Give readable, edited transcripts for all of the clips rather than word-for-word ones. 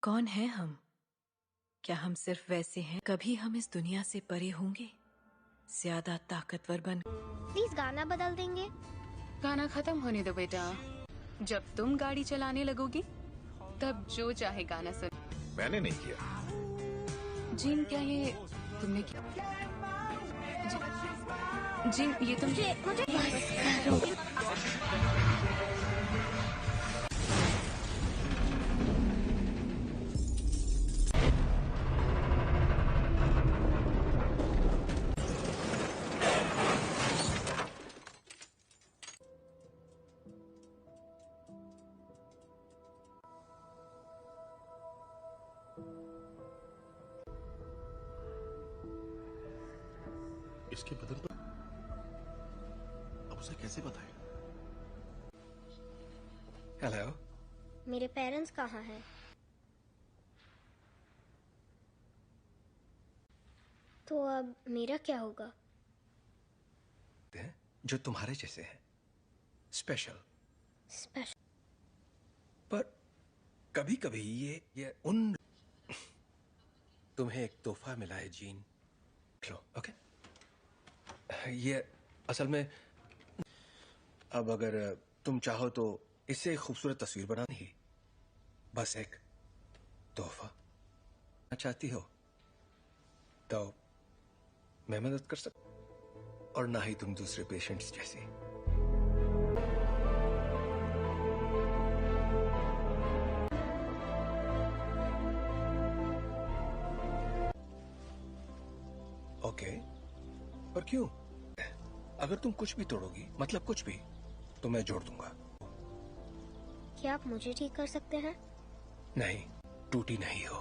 कौन है हम? क्या हम सिर्फ वैसे हैं? कभी हम इस दुनिया से परे होंगे, ज्यादा ताकतवर बन। प्लीज गाना बदल देंगे। गाना खत्म होने दो बेटा। जब तुम गाड़ी चलाने लगोगी तब जो चाहे गाना सुन। मैंने नहीं किया। जिन क्या ये तुमने किया? जिन ये तुम इसके बदल पर अब उसे कैसे बताएं? हेलो, मेरे पेरेंट्स कहाँ हैं? तो अब मेरा क्या होगा? जो तुम्हारे जैसे हैं, स्पेशल। पर कभी कभी ये उन तुम्हें एक तोहफा मिला है जीन, लो। ओके, ये असल में अब अगर तुम चाहो तो इससे एक खूबसूरत तस्वीर बनानी ही, बस एक तोहफा चाहती हो तो मैं मदद कर सकता, और ना ही तुम दूसरे पेशेंट्स जैसी। ओके, पर क्यों? अगर तुम कुछ भी तोड़ोगी, मतलब कुछ भी, तो मैं जोड़ दूंगा। क्या आप मुझे ठीक कर सकते हैं? नहीं, टूटी नहीं हो।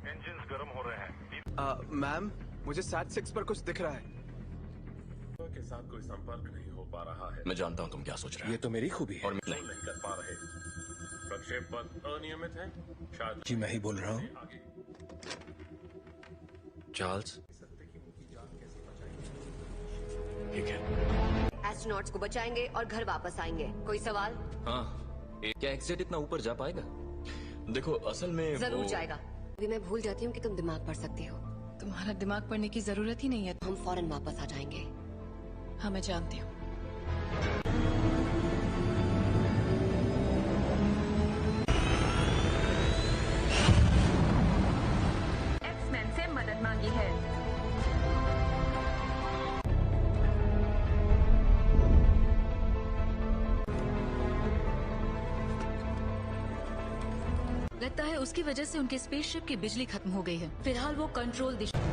इंजन्स गर्म हो रहे हैं। मैम, मुझे SAT-6 पर कुछ दिख रहा है। के साथ कोई संपर्क नहीं हो पा रहा है। मैं जानता हूं तुम क्या सोच रहे हो। ये तो मेरी खूबी है। और नहीं कर पा रहे। प्रक्षेपण अनियमित है। शायद जी मैं ही बोल रहा हूँ। आगे चार्ल्स, ठीक है। एस्ट्रोनॉट्स को बचाएंगे और घर वापस आएंगे। कोई सवाल? हाँ, क्या एक्सेट इतना ऊपर जा पाएगा? देखो असल में जरूर जाएगा। अभी मैं भूल जाती हूँ कि तुम दिमाग पढ़ सकती हो। तुम्हारा दिमाग पढ़ने की जरूरत ही नहीं है। हम फौरन वापस आ जाएंगे। हाँ, मैं जानती हूँ। एक्समैन से मदद मांगी है। लगता है उसकी वजह से उनके स्पेसशिप की बिजली खत्म हो गई है। फिलहाल वो कंट्रोल दिशा।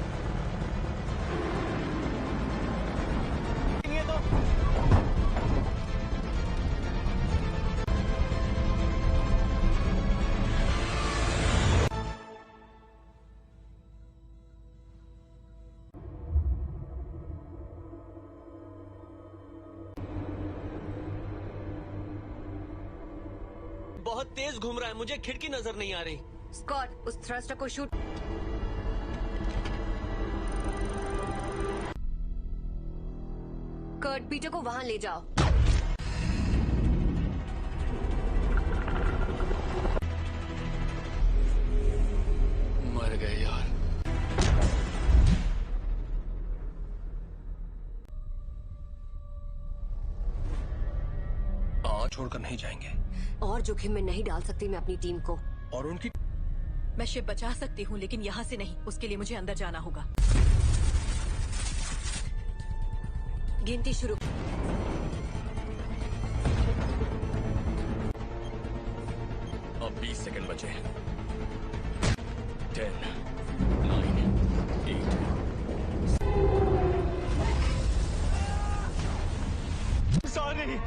बहुत तेज घूम रहा है, मुझे खिड़की नजर नहीं आ रही। स्कॉट, उस थ्रस्टर को शूट। कर्ट, पीटर को वहां ले जाओ। मर गए यार। छोड़कर नहीं जाएंगे। और जोखिम में नहीं डाल सकती मैं अपनी टीम को। और उनकी मैं शिप बचा सकती हूँ, लेकिन यहाँ से नहीं। उसके लिए मुझे अंदर जाना होगा। गिनती शुरू। अब 20 सेकंड बचे। 10, 9, 8। सॉरी।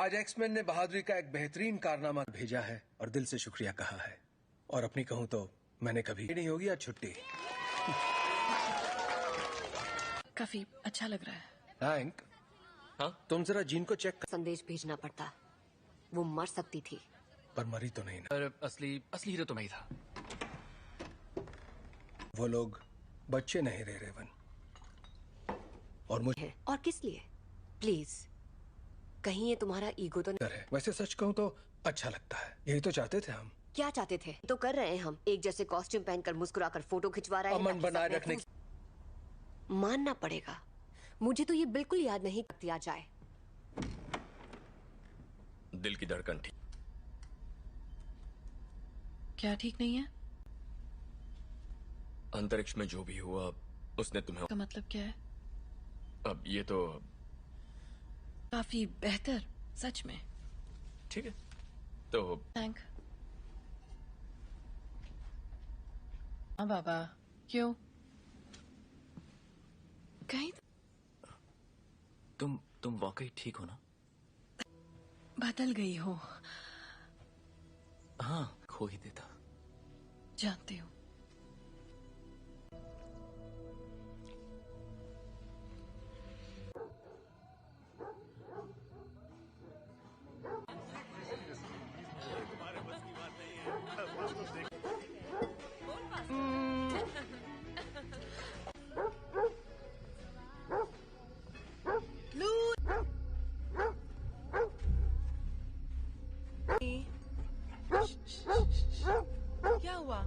आज एक्समैन ने बहादुरी का एक बेहतरीन कारनामा भेजा है और दिल से शुक्रिया कहा है। और अपनी कहूं तो मैंने कभी नहीं होगी आज छुट्टी। काफी अच्छा लग रहा है। थैंक। हाँ? तुम जरा जीन को चेक कर। संदेश भेजना पड़ता, वो मर सकती थी। पर मरी तो नहीं ना। पर असली हीरो तो मैं ही था। वो लोग बच्चे नहीं रहे रेवन। और मुझे और किस लिए? प्लीज, कहीं ये तुम्हारा ईगो तो नहीं? है। वैसे सच कहूं तो अच्छा लगता है। यही तो चाहते थे हम। क्या चाहते थे? तो कर रहे हैं हम। एक जैसे कॉस्ट्यूम पहनकर मुस्कुराकर फोटो खिंचवा रहे हैं। अमन बनाए रखने की। मानना पड़ेगा, मुझे तो ये बिल्कुल याद नहीं दिया जाए। दिल की धड़कन ठीक। क्या ठीक नहीं है? अंतरिक्ष में जो भी हुआ उसने तुम्हें। का मतलब क्या है? अब ये तो काफी बेहतर, सच में। ठीक है तो थैंक। हाँ बाबा, क्यों? कहीं तुम वाकई ठीक हो ना? बदल गई हो। हाँ, खो ही देता। जानती हूँ। क्या हुआ?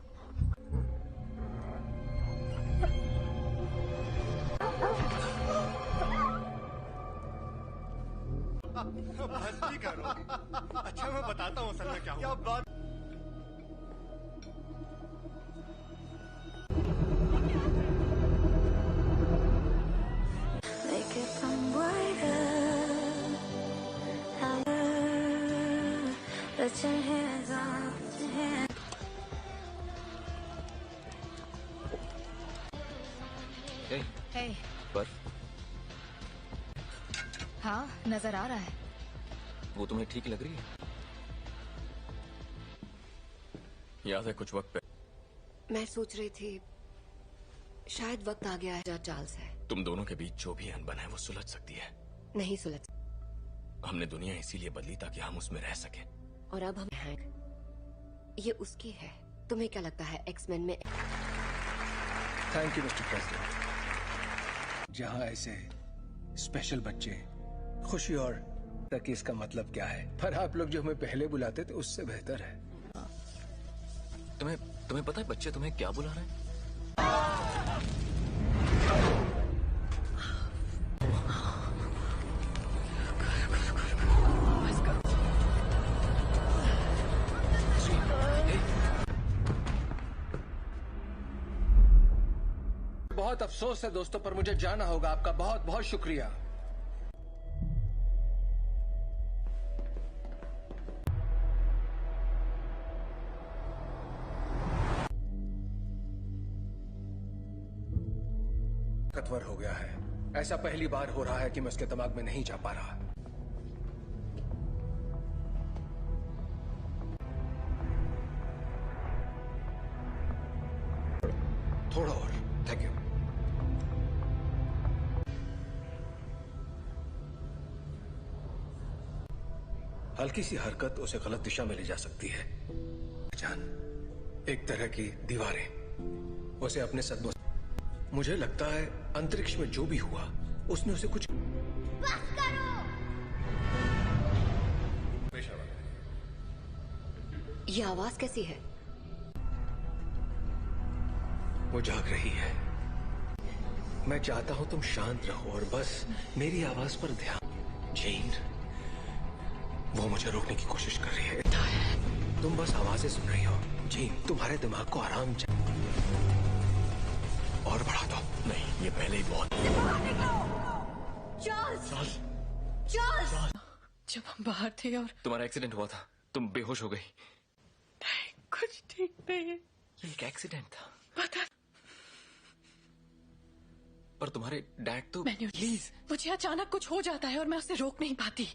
मस्ती करो। अच्छा मैं बताता हूँ असल में क्या हुआ। बात हे, बर्फ हाँ नजर आ रहा है। वो तुम्हें ठीक लग रही है? याद है कुछ वक्त पे मैं सोच रही थी शायद वक्त आ गया है। चार्ल्स है। तुम दोनों के बीच जो भी अनबन है वो सुलझ सकती है। नहीं सुलझ। हमने दुनिया इसीलिए बदली ताकि हम उसमें रह सके। और अब हम हैं। ये उसकी है। तुम्हें क्या लगता है एक्समैन में? Thank you mister president. जहां ऐसे स्पेशल बच्चे खुशी और तक इसका मतलब क्या है, पर आप लोग जो हमें पहले बुलाते थे उससे बेहतर है। तुम्हें पता है बच्चे तुम्हें क्या बुला रहे हैं? बहुत अफसोस है दोस्तों, पर मुझे जाना होगा। आपका बहुत बहुत शुक्रिया। ताकतवर हो गया है। ऐसा पहली बार हो रहा है कि मैं उसके दिमाग में नहीं जा पा रहा। थोड़ा और। Thank you. हल्की सी हरकत उसे गलत दिशा में ले जा सकती है। जान, एक तरह की दीवारें उसे अपने सदमों। मुझे लगता है अंतरिक्ष में जो भी हुआ उसने उसे कुछ। बस करो। ये आवाज कैसी है? वो जाग रही है। मैं चाहता हूं तुम शांत रहो और बस मेरी आवाज पर ध्यान। जेन, वो मुझे रोकने की कोशिश कर रही है। तुम बस आवाजें सुन रही हो। जेन, तुम्हारे दिमाग को आराम और बढ़ा दो। नहीं, ये पहले ही बहुत। चार्ल्स! जब हम बाहर थे और तुम्हारा एक्सीडेंट हुआ था, तुम बेहोश हो गई। कुछ ठीक नहीं है। ये एक एक्सीडेंट था। पता। पर तुम्हारे डैड तो। प्लीज, मुझे अचानक कुछ हो जाता है और मैं उसे रोक नहीं पाती।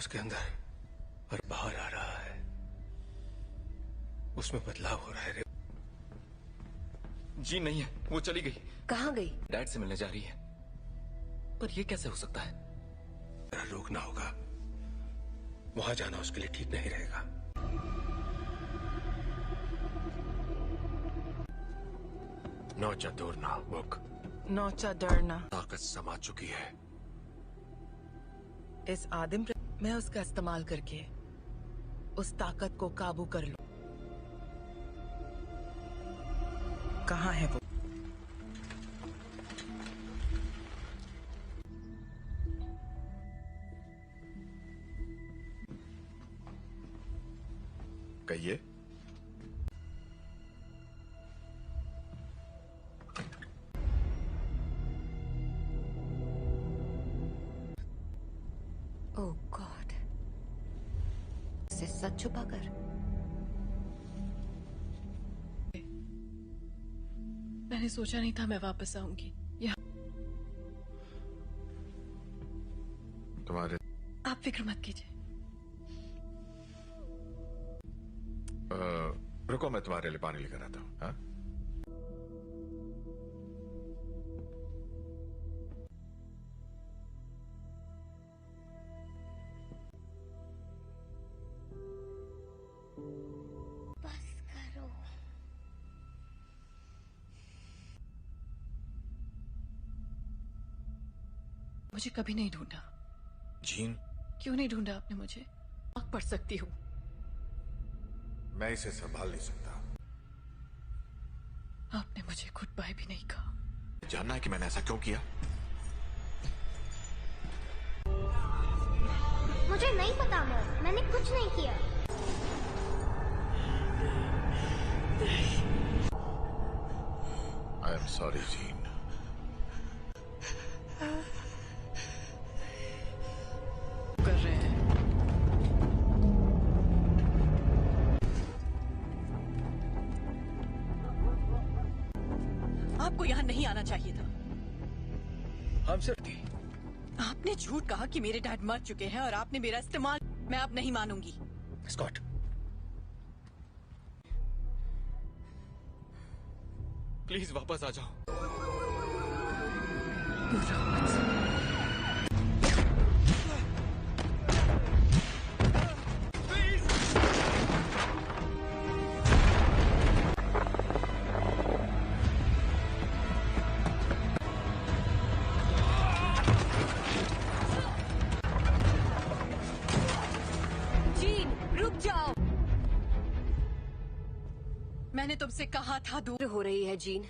उसके अंदर और बाहर आ रहा है, उसमें बदलाव हो रहा है। जी नहीं है, वो चली गई। कहाँ गई? डैड से मिलने जा रही है। पर ये कैसे हो सकता है? रोकना होगा, वहां जाना उसके लिए ठीक नहीं रहेगा। नौचा दूरना बुक नौचा डरना ताकत समा चुकी है। इस आदिम मैं उसका इस्तेमाल करके उस ताकत को काबू कर लूं। कहाँ है वो? कहिए। ओह गॉड, से सच छुपा कर। मैंने सोचा नहीं था मैं वापस आऊंगी यहाँ। तुम्हारे आप फिक्र मत कीजिए। रुको, मैं तुम्हारे लिए पानी लेकर आता हूँ। हाँ? बस करो। मुझे कभी नहीं ढूंढा। जीन, क्यों नहीं ढूंढा आपने मुझे? आग पढ़ सकती हूँ। मैं इसे संभाल नहीं सकता। आपने मुझे गुड बाय भी नहीं कहा। जानना है कि मैंने ऐसा क्यों किया? मुझे नहीं पता मॉम, मैंने कुछ नहीं किया। I am sorry gene. कर रहे हैं। आपको यहाँ नहीं आना चाहिए था। हम सिर्फ थी। आपने झूठ कहा कि मेरे डैड मर चुके हैं और आपने मेरा इस्तेमाल। मैं अब नहीं मानूंगी। स्कॉट, प्लीज वापस आ जाओ। जीन, रुक जाओ। मैंने तुमसे कहा था दूर हो रही है जीन।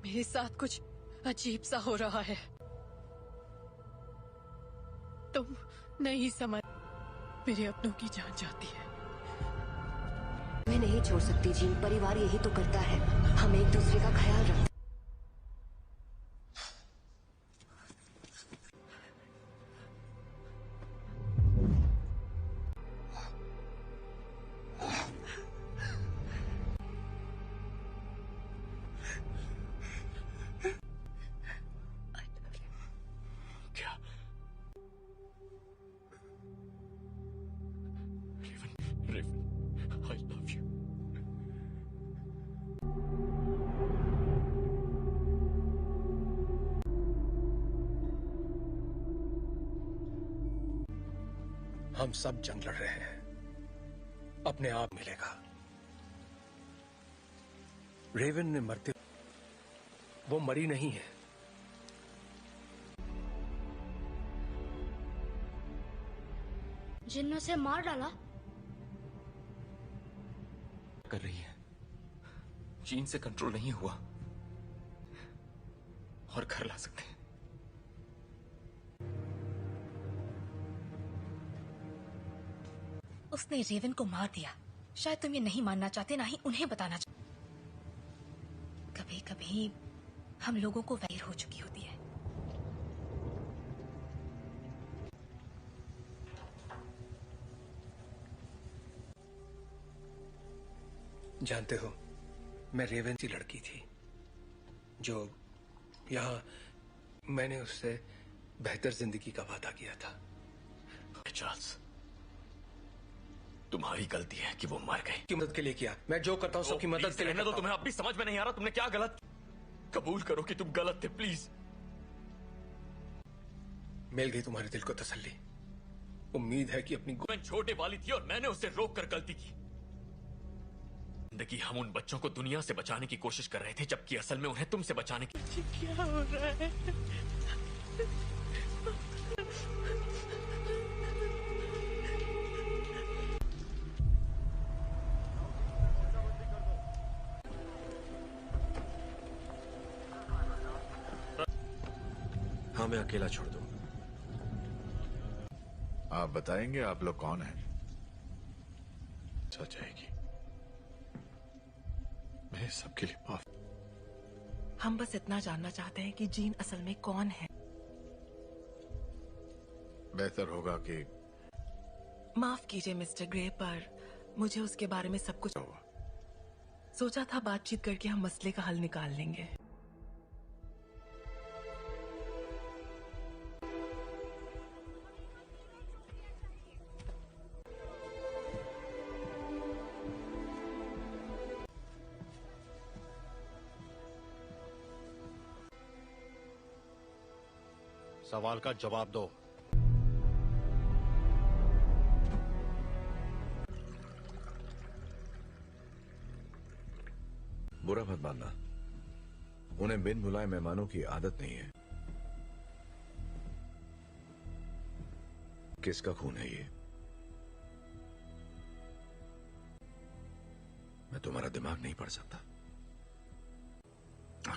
मेरे साथ कुछ अजीब सा हो रहा है। तुम नहीं समझ। मेरे अपनों की जान जाती है। मैं नहीं छोड़ सकती जीन, परिवार यही तो करता है। हम एक दूसरे का ख्याल रखते। क्या? रेवन, I love you. हम सब जंग लड़ रहे हैं, अपने आप मिलेगा। रेवन ने मरते, वो मरी नहीं है। जिन ने उसे मार डाला। कर रही है। जीन से कंट्रोल नहीं हुआ और घर ला सकते हैं। उसने रेवन को मार दिया। शायद तुम ये नहीं मानना चाहते, ना ही उन्हें बताना चाहते। कभी कभी हम लोगों को वैर हो चुकी होती है। जानते हो, मैं रेवन सी लड़की थी जो यहाँ मैंने उससे बेहतर जिंदगी का वादा किया था। चार्ल्स, तुम्हारी गलती है कि वो मर गए। की मदद के लिए किया, मैं जो करता हूँ सबकी मदद के लिए रहने दो। तुम्हें अब भी समझ में नहीं आ रहा तुमने क्या गलत। कबूल करो कि तुम गलत थे प्लीज। मिल गई तुम्हारे दिल को तसल्ली। उम्मीद है कि अपनी मैं छोटे वाली थी और मैंने उसे रोक कर गलती की। जिंदगी हम उन बच्चों को दुनिया से बचाने की कोशिश कर रहे थे, जबकि असल में उन्हें तुमसे बचाने की। क्या हो रहा है? हाँ, मैं अकेला छोड़ दूं। आप बताएंगे आप लोग कौन हैं? सच आएगी। मैं सबके लिए माफ। हम बस इतना जानना चाहते हैं कि जीन असल में कौन है। बेहतर होगा कि माफ कीजिए मिस्टर ग्रे, पर मुझे उसके बारे में सब कुछ सोचा था। बातचीत करके हम मसले का हल निकाल लेंगे। सवाल का जवाब दो। बुरा मत मानना, उन्हें बिन बुलाए मेहमानों की आदत नहीं है। किसका खून है ये? मैं तुम्हारा दिमाग नहीं पढ़ सकता।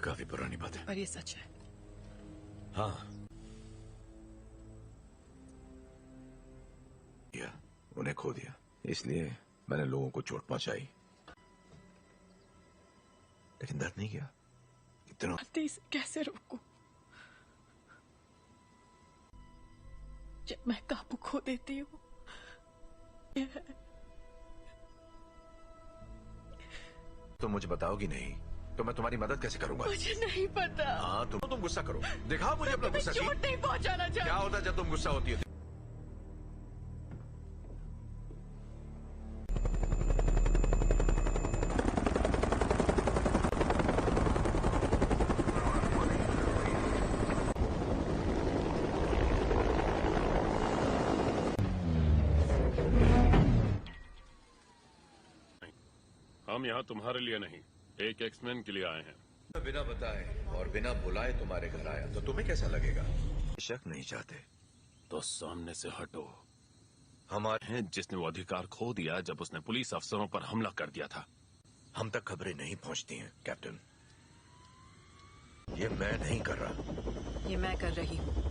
काफी पुरानी बात है, पर ये सच है। हाँ, उन्हें खो दिया, इसलिए मैंने लोगों को चोट पहुंचाई, लेकिन दर्द नहीं किया। इतना इसे कैसे रोकूं? जब मैं काबू खो देती हूँ। तो मुझे बताओगी नहीं तो मैं तुम्हारी मदद कैसे करूंगा? मुझे नहीं पता। हाँ, तुम गुस्सा करो, दिखाओ मुझे अपना गुस्सा। चोट नहीं पहुंचाना चाहिए। क्या होता है जब तुम गुस्सा होती है? हम यहाँ तुम्हारे लिए नहीं, एक एक्समैन के लिए आए हैं। बिना बताए और बिना बुलाए तुम्हारे घर आया तो तुम्हें कैसा लगेगा? शक नहीं चाहते तो सामने से हटो। हमारे हैं जिसने वो अधिकार खो दिया जब उसने पुलिस अफसरों पर हमला कर दिया था। हम तक खबरें नहीं पहुंचती हैं कैप्टन। ये मैं नहीं कर रहा, ये मैं कर रही हूँ।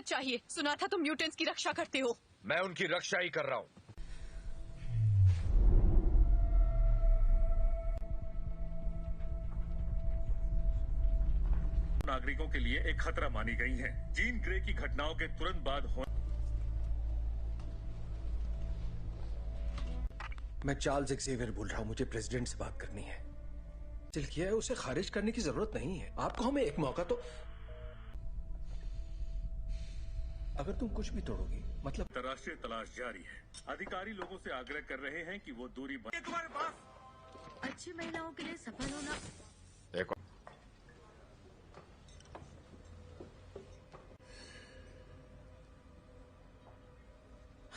चाहिए। सुना था तुम म्यूटेंट्स की रक्षा करते हो। मैं उनकी रक्षा ही कर रहा हूं। नागरिकों के लिए एक खतरा मानी गई हैं। जीन ग्रे की घटनाओं के तुरंत बाद मैं चार्ल्स एक्सेवियर बोल रहा हूं। मुझे प्रेसिडेंट से बात करनी है। दिल किया है, उसे खारिज करने की जरूरत नहीं है। आपको हमें एक मौका तो। अगर तुम कुछ भी तोड़ोगी मतलब। अंतर्राष्ट्रीय तलाश जारी है। अधिकारी लोगों से आग्रह कर रहे हैं कि वो दूरी तुम्हारे पास अच्छी महिलाओं के लिए सफल होना।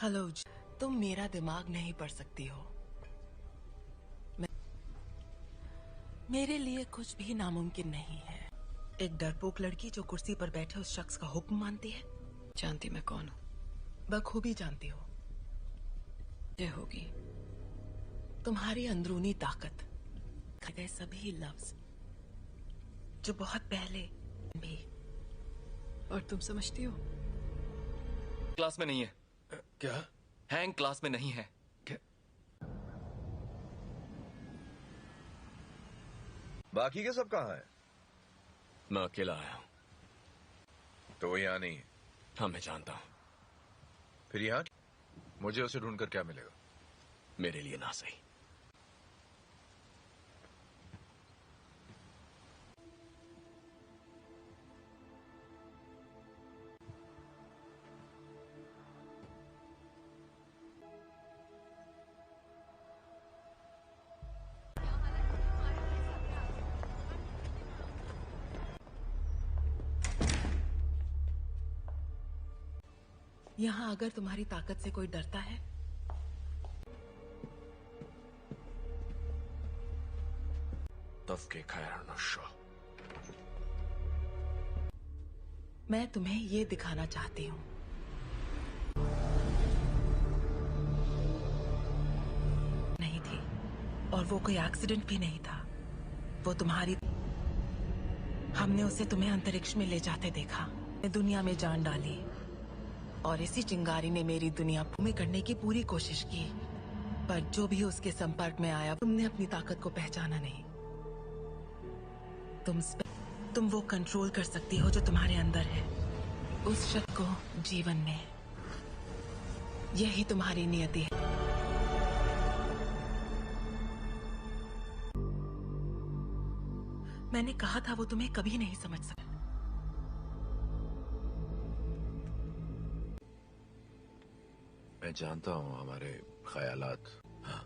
हेलो, तुम मेरा दिमाग नहीं पढ़ सकती हो। मेरे लिए कुछ भी नामुमकिन नहीं है। एक डरपोक लड़की जो कुर्सी पर बैठे उस शख्स का हुक्म मानती है। जानती मैं कौन हूँ? बखूबी जानती हो। ये होगी तुम्हारी अंदरूनी ताकत, गए सभी लफ्ज जो बहुत पहले भी। और तुम समझती हो? क्लास में नहीं है। क्या? हैंग क्लास में नहीं है। बाकी के सब कहाँ हैं? मैं अकेला आया हूं। तो वो यहाँ नहीं है? हाँ, मैं जानता हूं। फिर यहाँ मुझे उसे ढूंढकर क्या मिलेगा? मेरे लिए ना सही। यहाँ अगर तुम्हारी ताकत से कोई डरता है तब के खैर नशो। मैं तुम्हें ये दिखाना चाहती हूँ। नहीं थी, और वो कोई एक्सीडेंट भी नहीं था। वो तुम्हारी, हमने उसे तुम्हें अंतरिक्ष में ले जाते देखा, दुनिया में जान डाली, और इसी चिंगारी ने मेरी दुनिया में करने की पूरी कोशिश की। पर जो भी उसके संपर्क में आया, तुमने अपनी ताकत को पहचाना नहीं। तुम वो कंट्रोल कर सकती हो जो तुम्हारे अंदर है, उस शक्ति को जीवन में। यही तुम्हारी नियति है। मैंने कहा था वो तुम्हें कभी नहीं समझ सकता। मैं जानता हूँ हमारे ख्यालात। हाँ।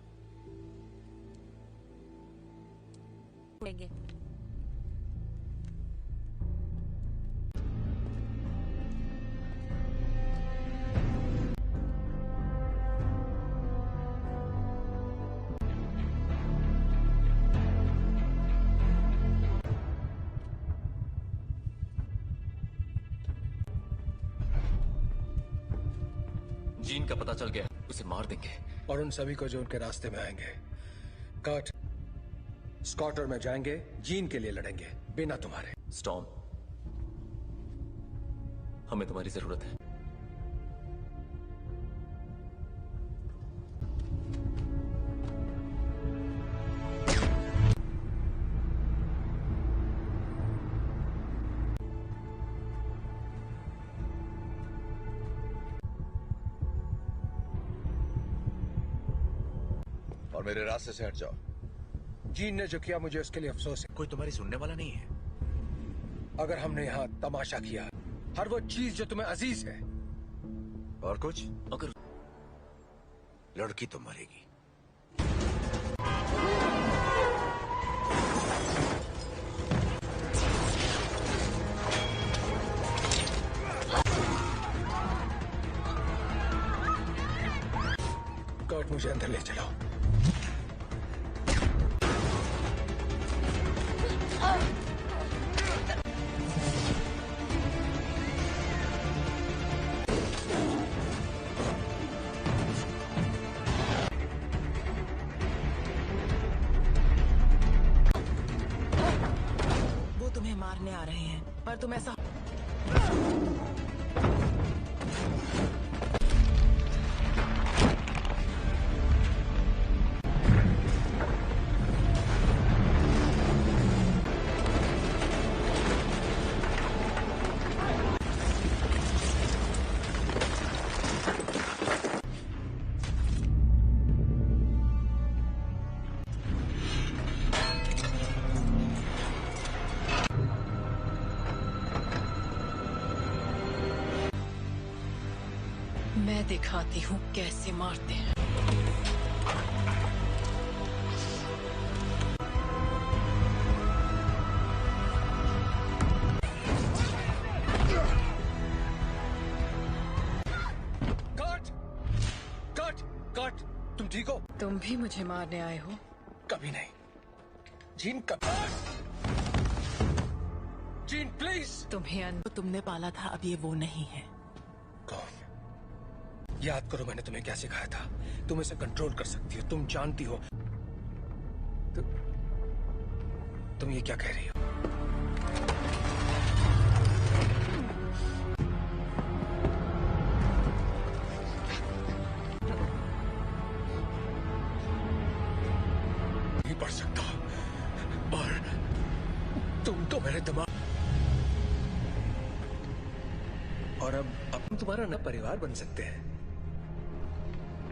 जीन का पता चल गया, उसे मार देंगे। और उन सभी को जो उनके रास्ते में आएंगे। कर्ट, स्कॉट और मैं जाएंगे, जीन के लिए लड़ेंगे, बिना तुम्हारे। स्टॉर्म, हमें तुम्हारी जरूरत है। और मेरे रास्ते से हट जाओ। जीन ने जो किया मुझे उसके लिए अफसोस है। कोई तुम्हारी सुनने वाला नहीं है। अगर हमने यहाँ तमाशा किया, हर वो चीज जो तुम्हें अजीज है। और कुछ? अगर लड़की तो मरेगी। कर्ट, मुझे अंदर ले चलो। वो तुम्हें मारने आ रहे हैं, पर तुम ऐसा मैं दिखाती हूँ कैसे मारते हैं। कट! कट! कट! तुम ठीक हो? तुम भी मुझे मारने आए हो? कभी नहीं। जीन, कभी। Gene, please! तुम्हें तुमने पाला था, अब ये वो नहीं है। कौन? याद करो मैंने तुम्हें क्या सिखाया था। तुम इसे कंट्रोल कर सकती हो, तुम जानती हो। तुम ये क्या कह रही हो? नहीं पढ़ सकता, और तो मेरे दिमाग और अब हम तुम्हारा नया परिवार बन सकते हैं।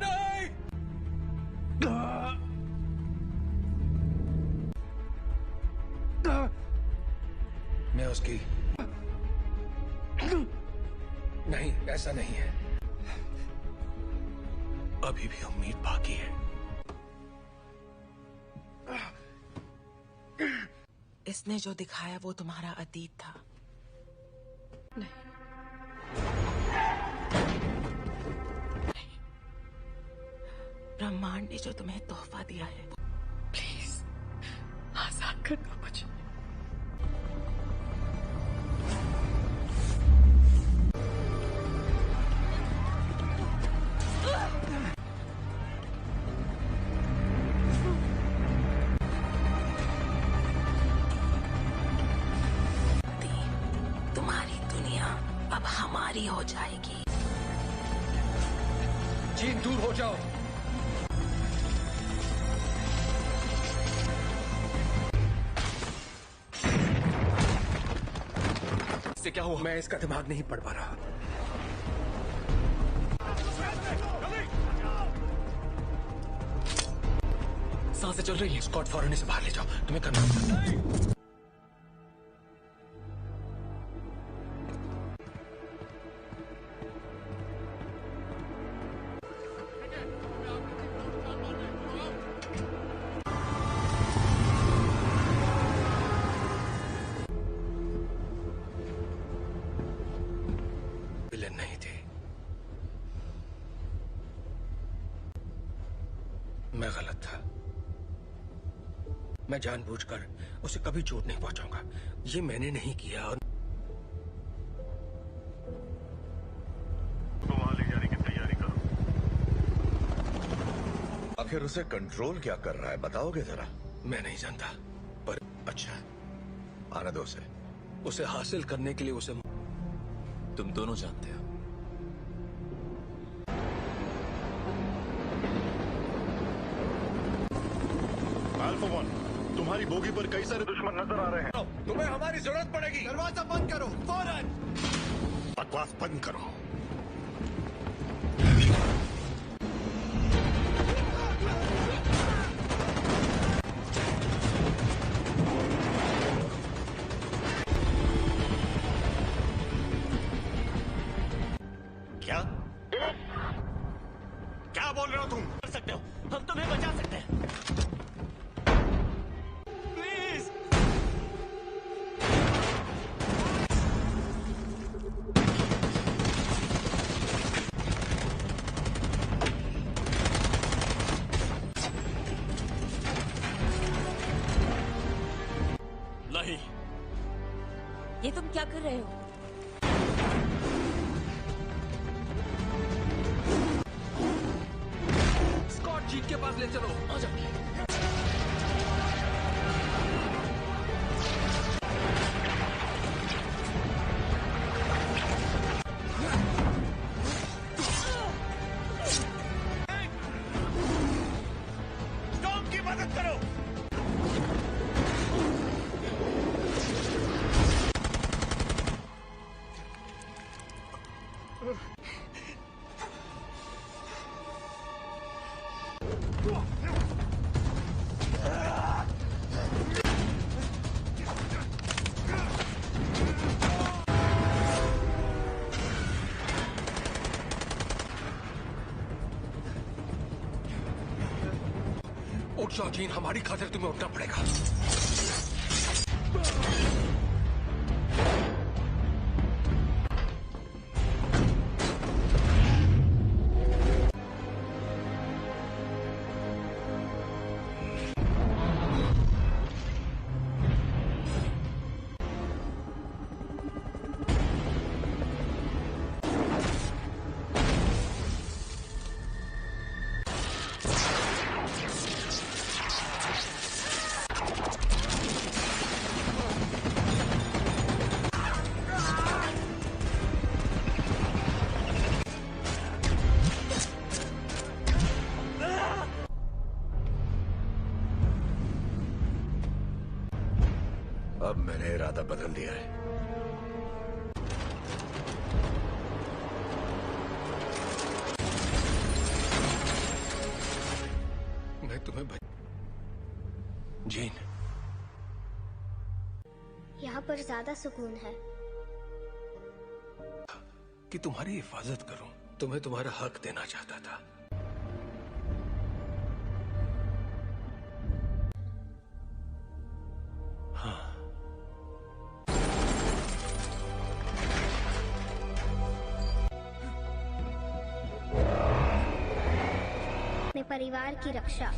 नहीं! मैं उसकी नहीं, ऐसा नहीं है। अभी भी उम्मीद बाकी है। इसने जो दिखाया वो तुम्हारा अतीत था। नहीं, ब्रह्मांड ने जो तुम्हें तोहफा दिया है। प्लीज आजाद कर दो मुझे। तुम्हारी दुनिया अब हमारी हो जाएगी। जीन, दूर हो जाओ। इससे क्या हुआ? मैं इसका दिमाग नहीं पढ़ पा रहा। सांसें चल रही है। स्कॉट, फौरन इसे बाहर ले जाओ। तुम्हें करना होगा। विलेन नहीं थे। मैं गलत था। मैं जानबूझकर उसे कभी चोट नहीं पहुंचाऊंगा। ये मैंने नहीं किया। और तो वहां ले जाने की तैयारी करो। आखिर उसे कंट्रोल क्या कर रहा है, बताओगे जरा? मैं नहीं जानता, पर अच्छा, आने दो उसे। उसे हासिल करने के लिए उसे तुम दोनों जानते हो। अल्फा वन, तुम्हारी बोगी पर कई सारे दुश्मन नजर आ रहे हैं। तुम्हें हमारी जरूरत पड़ेगी। दरवाजा बंद करो फौरन। बकवास बंद करो। क्या क्या बोल रहे हो तुम? कर सकते हो, हम तुम्हें बचा सकते हैं। प्लीज। नहीं, ये तुम क्या कर रहे हो? स्कॉट, जीन के पास ले चलो। आ जाओ। टॉम की मदद करो। उठ जाओ जीन, हमारी खातिर तुम्हें उठना पड़ेगा। इरादा बदल दिया है। मैं तुम्हें जीन, यहाँ पर ज्यादा सुकून है। कि तुम्हारी हिफाजत करूं, तुम्हें तुम्हारा हक देना चाहता था। हाँ, अपने परिवार की रक्षा।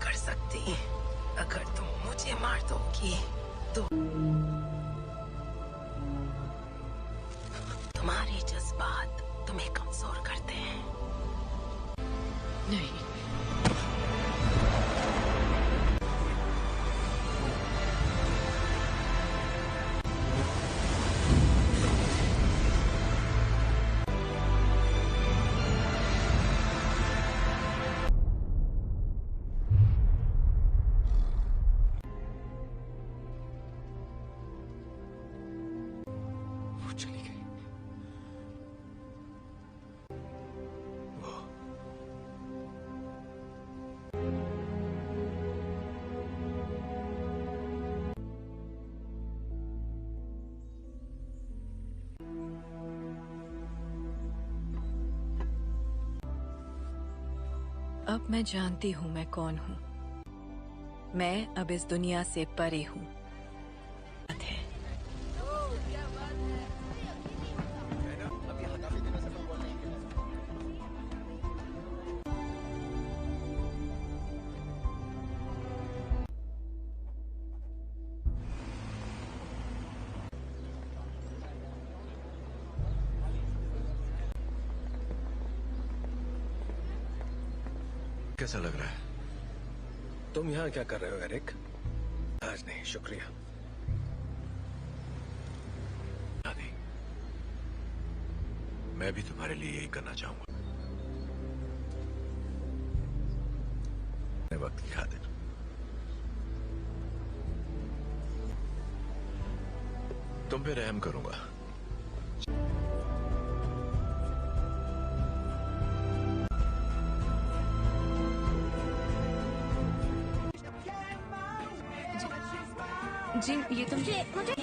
कर सकती, अगर तुम मुझे मार दोगी तो तुम्हारे जज्बात तुम्हें कमजोर करते हैं। नहीं, वो चली गई। वो अब मैं जानती हूँ मैं कौन हूँ। मैं अब इस दुनिया से परे हूँ। कैसा लग रहा है? तुम यहाँ क्या कर रहे हो एरिक? आज नहीं, शुक्रिया। आदि, मैं भी तुम्हारे लिए यही करना चाहूंगा। वक्त की खातिर तुम पे रहम करूंगा। जी, ये तुम मुझे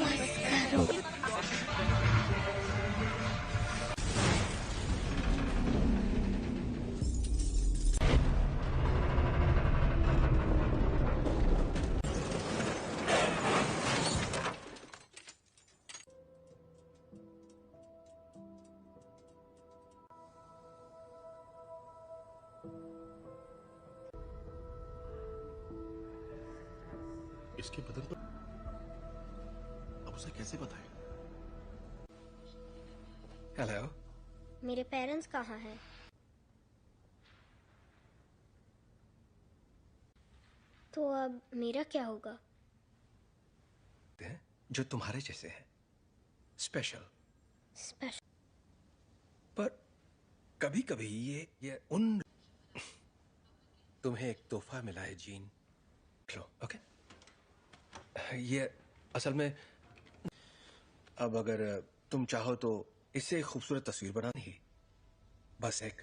इसके बदन पर अब उसे कैसे बताएं? हेलो, मेरे पेरेंट्स कहाँ हैं? तो अब मेरा क्या होगा? जो तुम्हारे जैसे हैं, स्पेशल। स्पेशल। पर कभी कभी ये उन तुम्हें एक तोहफा मिला है जीन, लो, ओके? ये असल में अब अगर तुम चाहो तो इससे एक खूबसूरत तस्वीर बनानी ही, बस एक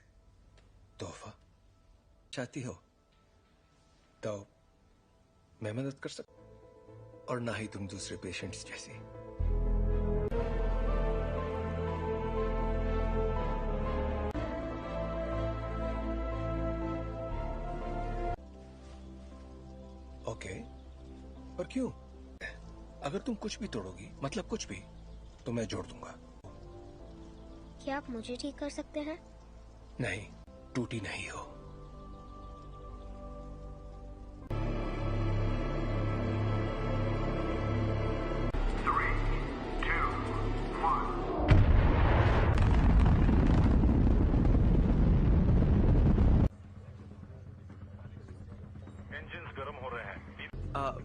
तोहफा चाहती हो तो मैं मदद कर सकता, और ना ही तुम दूसरे पेशेंट्स जैसी। ओके, पर क्यों? अगर तुम कुछ भी तोड़ोगी, मतलब कुछ भी, तो मैं जोड़ दूंगा। क्या आप मुझे ठीक कर सकते हैं? नहीं, टूटी नहीं हो। इंजन्स गर्म हो रहे हैं।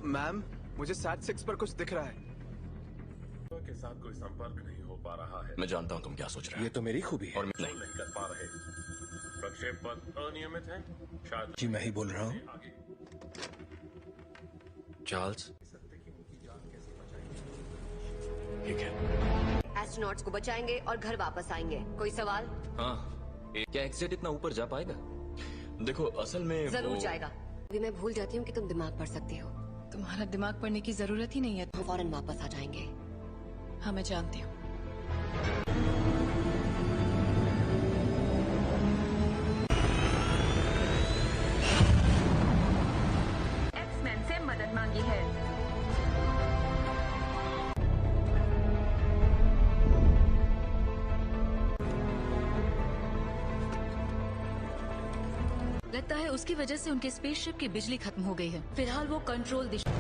मैम, मुझे SAT-6 पर कुछ दिख रहा है। के साथ कोई संपर्क नहीं हो पा रहा है। मैं जानता हूँ तुम क्या सोच रहे हो। ये तो मेरी खूबी है। और नहीं कर पा रहे। प्रक्षेप पथ अनियमित है। शायद जी मैं ही बोल रहा हूँ। चार्ल्स, ठीक है। एस्ट्रोनॉट्स को बचाएंगे और घर वापस आएंगे। कोई सवाल? हाँ, क्या एक्सेट इतना ऊपर जा पाएगा? देखो असल में जरूर जाएगा। अभी मैं भूल जाती हूँ कि तुम दिमाग पढ़ सकती हो। तुम्हारा दिमाग पढ़ने की जरूरत ही नहीं है। हम फौरन वापस आ जाएंगे। हाँ, मैं जानती हूँ। एक्समैन से मदद मांगी है। लगता है उसकी वजह से उनके स्पेसशिप की बिजली खत्म हो गई है। फिलहाल वो कंट्रोल दिशा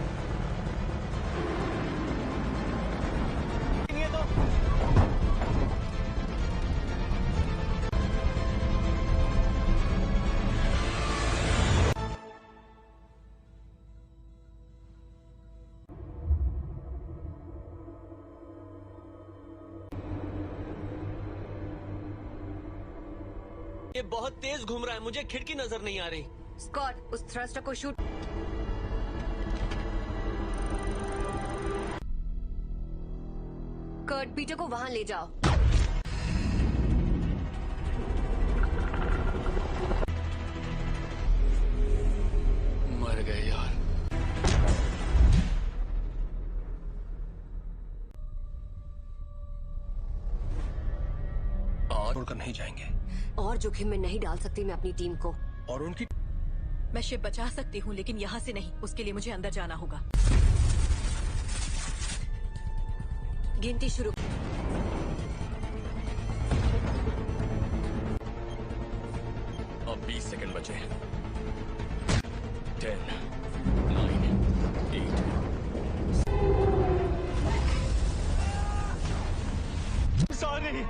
ये बहुत तेज घूम रहा है, मुझे खिड़की नजर नहीं आ रही। स्कॉट, उस थ्रस्टर को शूट। कर्ट, पीटर को वहां ले जाओ। मर गए यार। और छोड़कर नहीं जाएंगे। और जोखिम में नहीं डाल सकती मैं अपनी टीम को। और उनकी मैं शिप बचा सकती हूँ, लेकिन यहाँ से नहीं। उसके लिए मुझे अंदर जाना होगा। गिनती शुरू। अब 20 सेकंड बचे हैं। 10, 9, 8। सॉरी।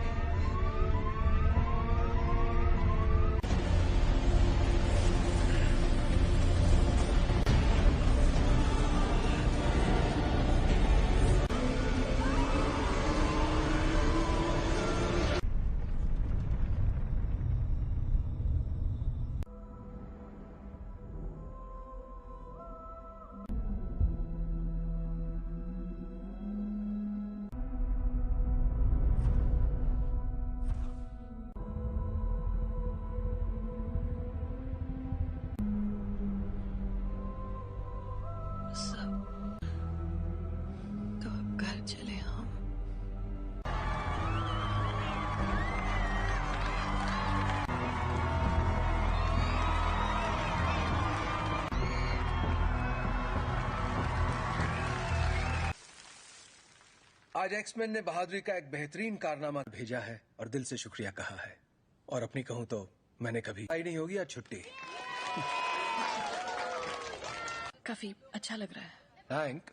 तो अब घर चले हम। आज एक्समैन ने बहादुरी का एक बेहतरीन कारनामा भेजा है और दिल से शुक्रिया कहा है। और अपनी कहूं तो मैंने कभी आई नहीं होगी आज छुट्टी। काफी अच्छा लग रहा है। हैंक,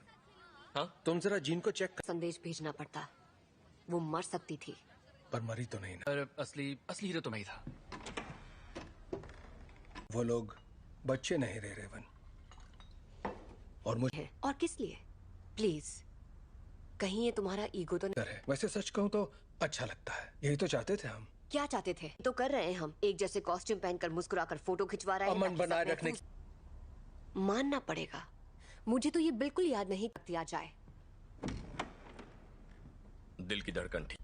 हाँ तुम जरा जीन को चेक कर। संदेश भेजना पड़ता। वो मर सकती थी। पर मरी तो नहीं ना। पर असली हीरो तो मैं ही था। वो लोग बच्चे नहीं रहे रेवन। और मुझे और किस लिए? प्लीज, कहीं ये तुम्हारा ईगो तो नहीं है। वैसे सच कहूं तो अच्छा लगता है। यही तो चाहते थे हम। क्या चाहते थे तो कर रहे हैं हम। एक जैसे कॉस्ट्यूम पहनकर मुस्कुराकर फोटो खिंचवा रहे हैं। अमन बनाए रखने मानना पड़ेगा, मुझे तो ये बिल्कुल याद नहीं दिया जाए। दिल की धड़कन ठीक।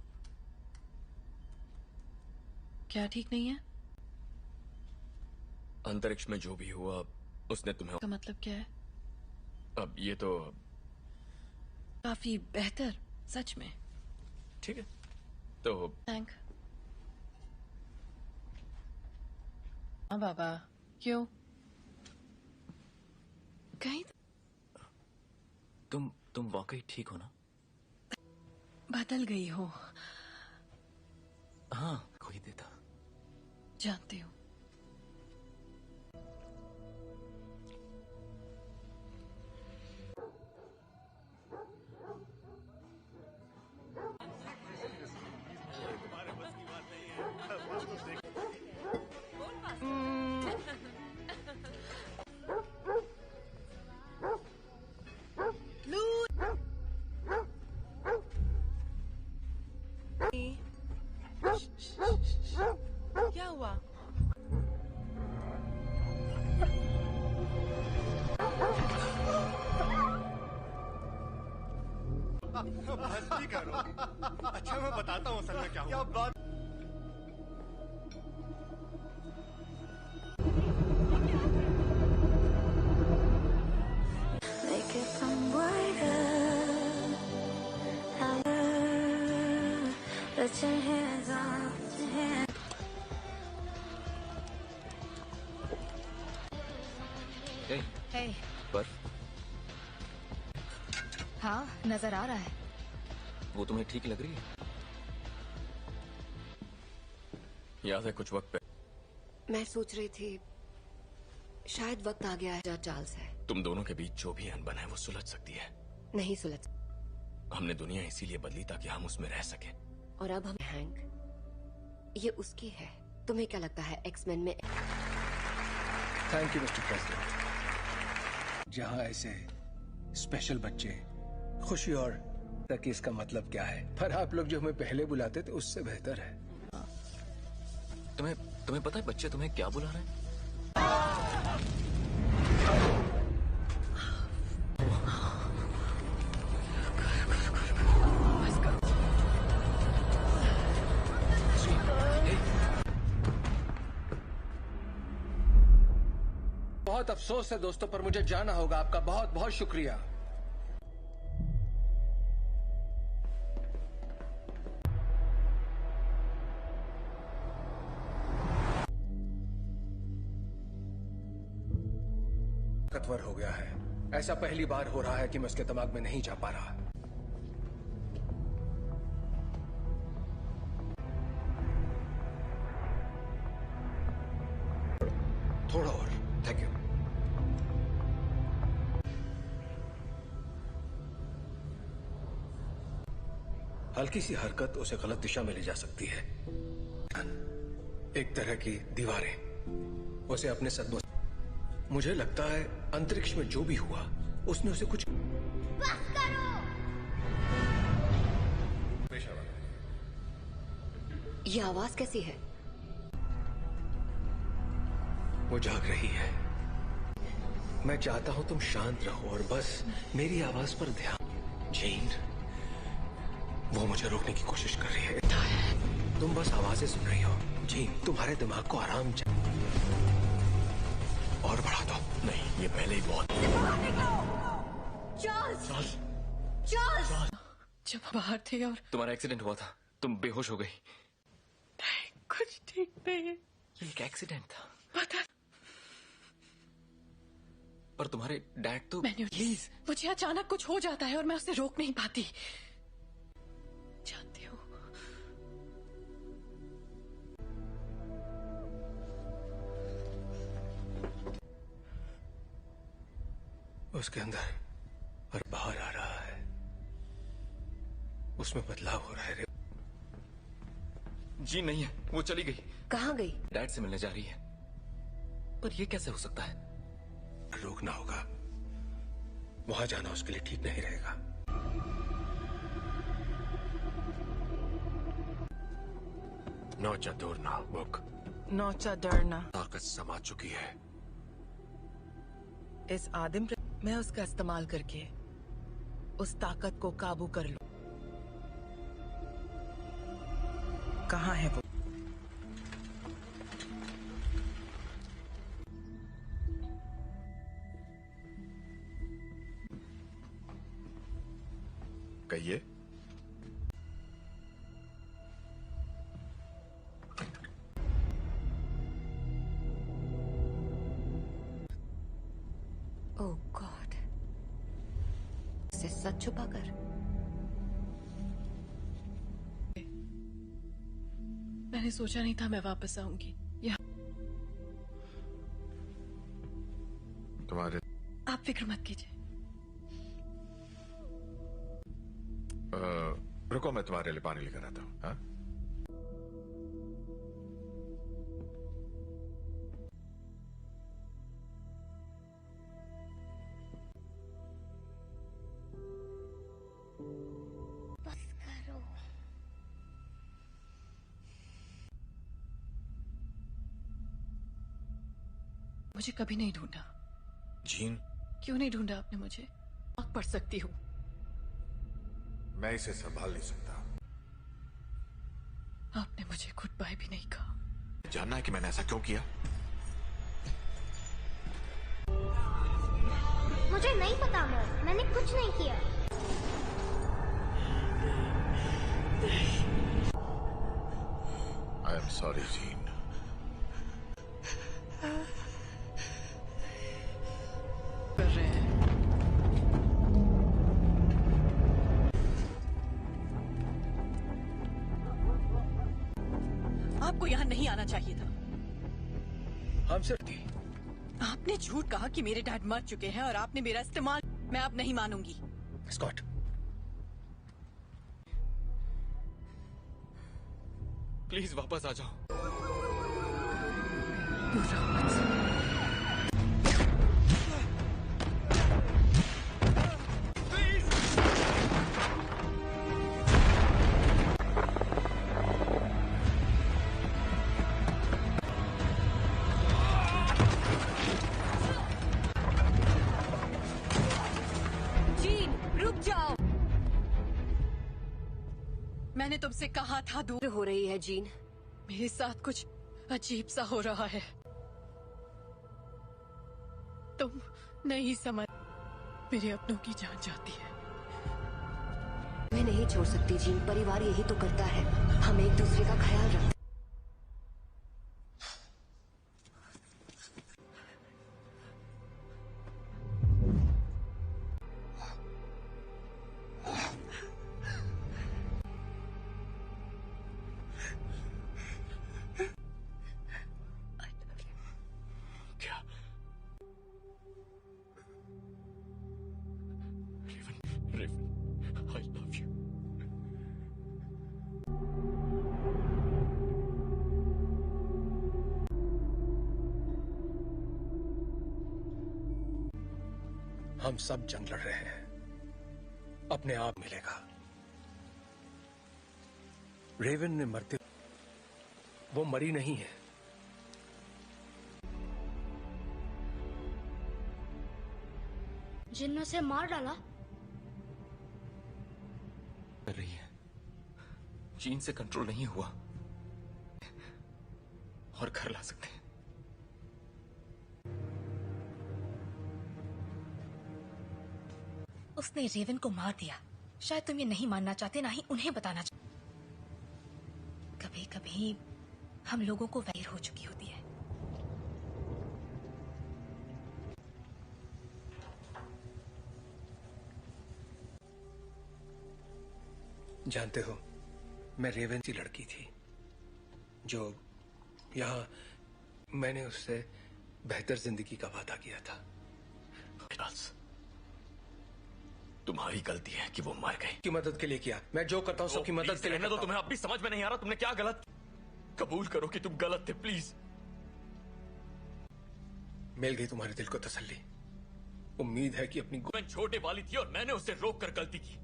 क्या ठीक नहीं है? अंतरिक्ष में जो भी हुआ उसने तुम्हें। का मतलब क्या है? अब ये तो काफी बेहतर, सच में। ठीक है तो थैंक। हाँ बाबा, क्यों? कहीं तुम वाकई ठीक हो ना? बदल गई हो। हाँ, कोई देता। जानती हूँ। क्या हुआ? मस्ती करो। अच्छा मैं बताता हूँ असल में क्या हुआ। बात Hey. पर हाँ, नजर आ रहा है। वो तुम्हें ठीक लग रही है? याद है कुछ वक्त पहले मैं सोच रही थी शायद वक्त आ गया है चार्ल्स है। तुम दोनों के बीच जो भी अनबन है वो सुलझ सकती है। नहीं सुलझ। हमने दुनिया इसीलिए बदली ताकि हम उसमें रह सके। और अब हम हैंक, ये उसकी है। तुम्हें क्या लगता है एक्समैन में? Thank you mister president. जहां ऐसे स्पेशल बच्चे खुशी और तक इसका मतलब क्या है, पर आप लोग जो हमें पहले बुलाते थे उससे बेहतर है। तुम्हें पता है बच्चे तुम्हें क्या बुला रहे हैं? बहुत अफसोस है दोस्तों, पर मुझे जाना होगा। आपका बहुत बहुत शुक्रिया। ताकतवर हो गया है। ऐसा पहली बार हो रहा है कि मैं उसके दिमाग में नहीं जा पा रहा। थोड़ा और। Thank you. हल्की सी हरकत उसे गलत दिशा में ले जा सकती है। एक तरह की दीवारें उसे अपने सदमों। मुझे लगता है अंतरिक्ष में जो भी हुआ उसने उसे कुछ। बस करो। ये आवाज कैसी है? वो जाग रही है। मैं चाहता हूं तुम शांत रहो और बस मेरी आवाज पर ध्यान। जीन, वो मुझे रोकने की कोशिश कर रही है। तुम बस आवाजें सुन रही हो। जीन, तुम्हारे दिमाग को आराम और बढ़ा दो। नहीं, ये पहले ही बहुत। चार्ल्स! चार्ल्स! जब बाहर थे और तुम्हारा एक्सीडेंट हुआ था, तुम बेहोश हो गई। नहीं, कुछ ठीक नहीं है। ये एक एक्सीडेंट था। पता। पर तुम्हारे डैड तो। प्लीज, मुझे अचानक कुछ हो जाता है और मैं उसे रोक नहीं पाती। जानती हूँ। उसके अंदर और बाहर आ रहा है। उसमें बदलाव हो रहा है। जी नहीं है, वो चली गई। कहाँ गई? डैड से मिलने जा रही है। पर ये कैसे हो सकता है? रोकना होगा। वहां जाना उसके लिए ठीक नहीं रहेगा। नौचा दूरना बुक। नौचा डरना। ताकत समा चुकी है। इस आदिम मैं उसका इस्तेमाल करके उस ताकत को काबू कर लूं। कहाँ है वो? कहिए। ओह गॉड, इसे सच छुपाकर। मैंने सोचा नहीं था मैं वापस आऊंगी यहाँ। तुम्हारे आप फिक्र मत कीजिए। रुको, मैं तुम्हारे लिए पानी लेकर आता हूँ। हाँ? बस करो। मुझे कभी नहीं ढूंढा। जीन, क्यों नहीं ढूंढा आपने मुझे? आग पढ़ सकती हूँ। मैं इसे संभाल नहीं सकता। आपने मुझे गुड बाय भी नहीं कहा। जानना है कि मैंने ऐसा क्यों किया? मुझे नहीं पता मॉम, मैंने कुछ नहीं किया। I am sorry gene. कर रहे हैं। आपको यहाँ नहीं आना चाहिए था। हम सिर्फ थी। आपने झूठ कहा कि मेरे डैड मर चुके हैं और आपने मेरा इस्तेमाल। मैं अब नहीं मानूंगी। स्कॉट, प्लीज वापस आ जाओ। जीन, रुक जाओ। मैंने तुमसे कहा था दूर हो रही है जीन। मेरे साथ कुछ अजीब सा हो रहा है। तुम नहीं समझ। मेरे अपनों की जान जाती है। मैं नहीं छोड़ सकती जीन, परिवार यही तो करता है। हम एक दूसरे का ख्याल रखते। I love you. हम सब जंग लड़ रहे हैं। अपने आप मिलेगा। रेवन ने मरते, वो मरी नहीं है। जिन ने उसे मार डाला। कर रही है। जीन से कंट्रोल नहीं हुआ और घर ला सकते हैं। उसने रेवन को मार दिया। शायद तुम ये नहीं मानना चाहते, ना ही उन्हें बताना चाहते। कभी कभी हम लोगों को वैर हो चुकी होती है। जानते हो, मैं रेवन की लड़की थी जो यहाँ मैंने उससे बेहतर जिंदगी का वादा किया था। तुम्हारी गलती है कि वो मर गई। की मदद के लिए किया। मैं जो करता हूँ सबकी मदद के लिए। तो तुम्हें अब भी समझ में नहीं आ रहा तुमने क्या गलत। कबूल करो कि तुम गलत थे प्लीज। मिल गई तुम्हारे दिल को तसल्ली। उम्मीद है कि अपनी मैं छोटे वाली थी और मैंने उसे रोक कर गलती की।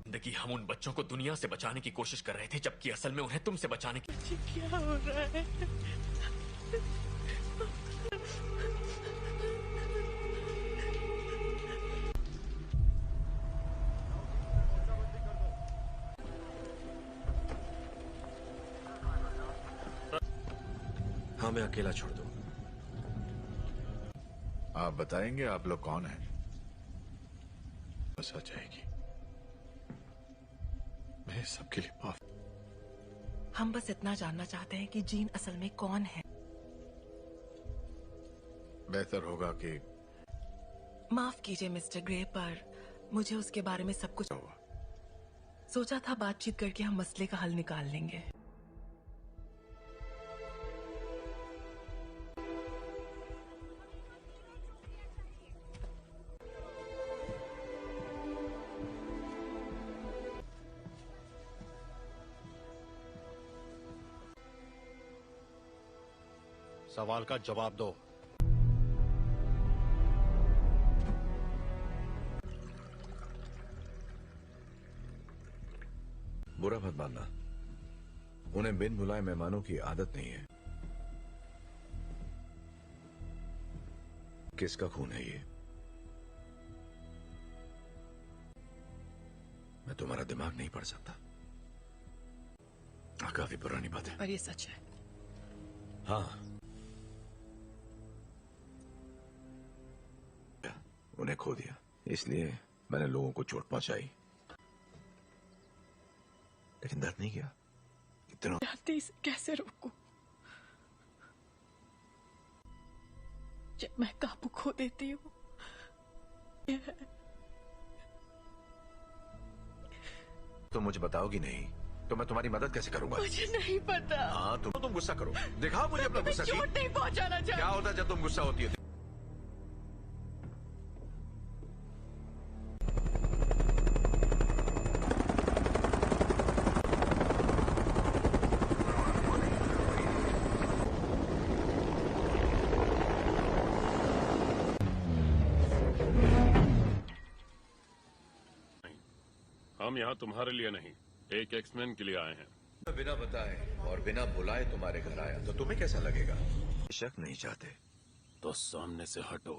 जिंदगी हम उन बच्चों को दुनिया से बचाने की कोशिश कर रहे थे, जबकि असल में उन्हें तुमसे बचाने की। क्या हो रहा है? मैं अकेला छोड़ दूं। आप बताएंगे आप लोग कौन हैं? बस आ जाएगी। मैं सबके लिए माफ। हम बस इतना जानना चाहते हैं कि जीन असल में कौन है। बेहतर होगा कि माफ कीजिए मिस्टर ग्रे, पर मुझे उसके बारे में सब कुछ सोचा था। बातचीत करके हम मसले का हल निकाल लेंगे। सवाल का जवाब दो। बुरा मत मानना, उन्हें बिन बुलाए मेहमानों की आदत नहीं है। किसका खून है ये? मैं तुम्हारा दिमाग नहीं पढ़ सकता। काफी पुरानी बात है, पर ये सच है। हाँ, उन्हें खो दिया, इसलिए मैंने लोगों को चोट पहुंचाई, लेकिन दर्द नहीं किया। इतना इसे कैसे रोकूं? जब मैं काबू खो देती हूँ। तो मुझे बताओगी नहीं तो मैं तुम्हारी मदद कैसे करूंगा? मुझे नहीं पता। हाँ, तुम गुस्सा करो, दिखाओ मुझे अपना गुस्सा। चोट नहीं पहुंचाना चाहती। क्या होता है जब तुम गुस्सा होती है? हम यहाँ तुम्हारे लिए नहीं, एक एक्समैन के लिए आए हैं। बिना बताए और बिना बुलाए तुम्हारे घर आया तो तुम्हें कैसा लगेगा? शक नहीं चाहते तो सामने से हटो।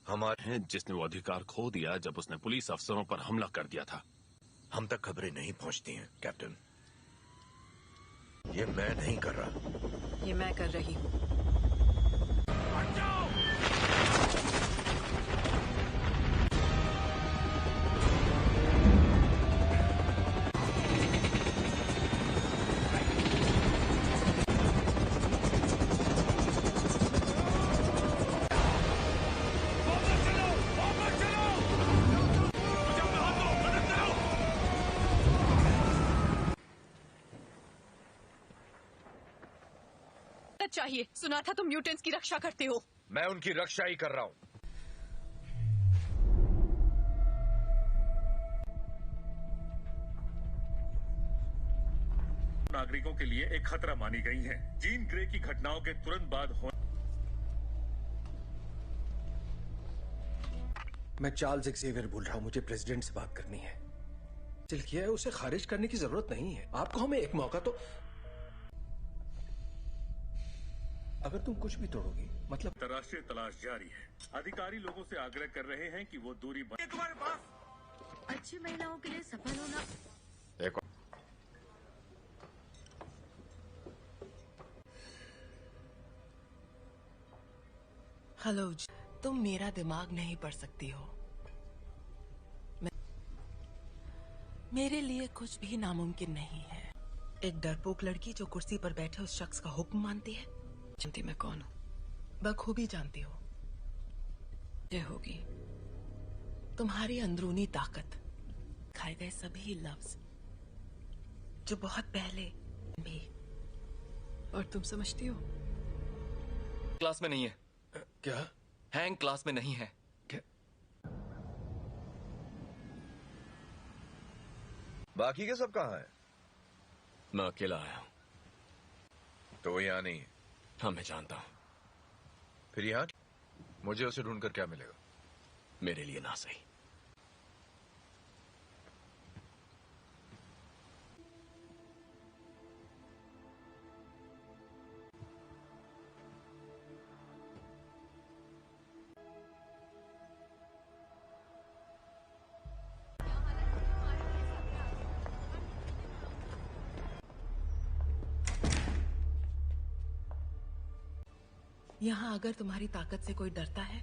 हमारे हैं जिसने वो अधिकार खो दिया जब उसने पुलिस अफसरों पर हमला कर दिया था। हम तक खबरें नहीं पहुंचती हैं कैप्टन। ये मैं नहीं कर रहा, ये मैं कर रही हूँ। चाहिए। सुना था तुम म्यूटेंट्स की रक्षा करते हो। मैं उनकी रक्षा ही कर रहा हूं। नागरिकों के लिए एक खतरा मानी गई हैं। जीन ग्रे की घटनाओं के तुरंत बाद मैं चार्ल्स एक्सेवियर बोल रहा हूं। मुझे प्रेसिडेंट से बात करनी है। दिल किया है, उसे खारिज करने की जरूरत नहीं है। आपको हमें एक मौका तो। अगर तुम कुछ भी तोड़ोगी मतलब। अंतर्राष्ट्रीय तलाश जारी है। अधिकारी लोगों से आग्रह कर रहे हैं कि वो दूरी तुम्हारे पास। अच्छी महिलाओं के लिए सफल होना। एक हेलो, तुम मेरा दिमाग नहीं पढ़ सकती हो। मेरे लिए कुछ भी नामुमकिन नहीं है। एक डरपोक लड़की जो कुर्सी पर बैठे उस शख्स का हुक्म मानती है। जानती मैं कौन हूँ? बखूबी जानती हो। ये होगी तुम्हारी अंदरूनी ताकत, खाए गए सभी लफ्ज जो बहुत पहले भी। और तुम समझती हो? क्लास में नहीं है। क्या? हैंग क्लास में नहीं है। क्या? बाकी के सब कहाँ हैं? मैं अकेला आया हूं। तो वो यहाँ नहीं है। हाँ, मैं जानता हूं। फिर यहाँ मुझे उसे ढूंढकर क्या मिलेगा? मेरे लिए ना सही। यहाँ अगर तुम्हारी ताकत से कोई डरता है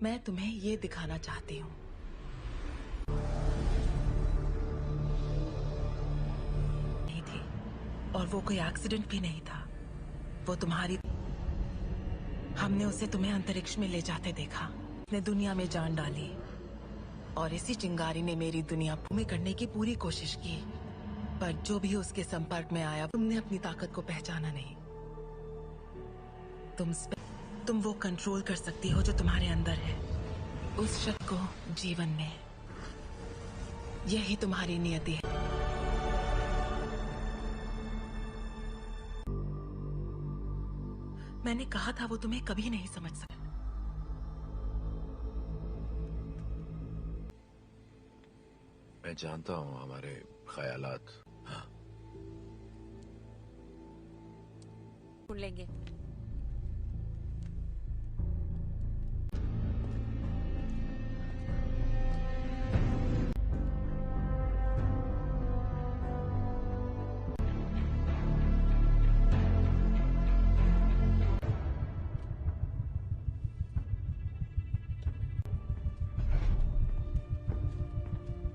मैं तुम्हें ये दिखाना चाहती हूँ। नहीं थी और वो कोई एक्सीडेंट भी नहीं था। वो तुम्हारी हमने उसे तुम्हें अंतरिक्ष में ले जाते देखा। उसने दुनिया में जान डाली और इसी चिंगारी ने मेरी दुनिया में करने की पूरी कोशिश की, पर जो भी उसके संपर्क में आया तुमने अपनी ताकत को पहचाना नहीं। तुम वो कंट्रोल कर सकती हो जो तुम्हारे अंदर है, उस शक्ति को जीवन में। यही तुम्हारी नियति है। मैंने कहा था वो तुम्हें कभी नहीं समझ सकता। मैं जानता हूँ हमारे ख्यालात। हाँ, सुन लेंगे।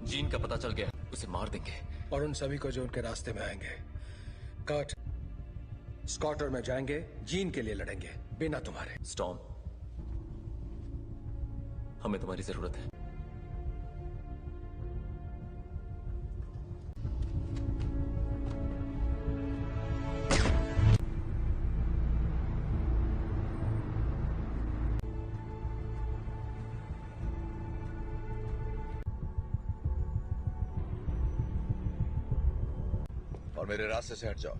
जीन का पता चल गया, उसे मार देंगे। और उन सभी को जो उनके रास्ते में आएंगे। कर्ट, स्कॉट और मैं जाएंगे, जीन के लिए लड़ेंगे, बिना तुम्हारे। स्टॉर्म, हमें तुम्हारी जरूरत है। और मेरे रास्ते से हट जाओ।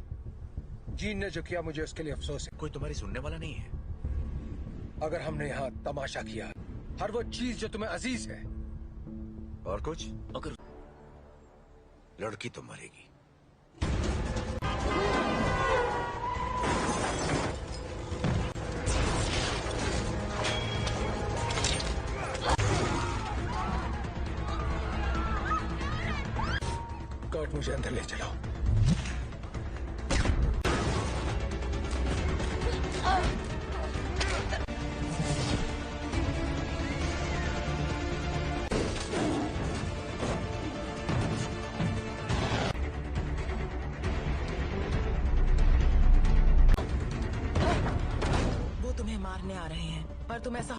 जीन ने जो किया मुझे उसके लिए अफसोस है। कोई तुम्हारी सुनने वाला नहीं है। अगर हमने यहाँ तमाशा किया, हर वो चीज जो तुम्हें अजीज है। और कुछ? अगर लड़की तो मरेगी। कर्ट, मुझे अंदर ले चलो। वो तुम्हें मारने आ रहे हैं, पर तुम ऐसा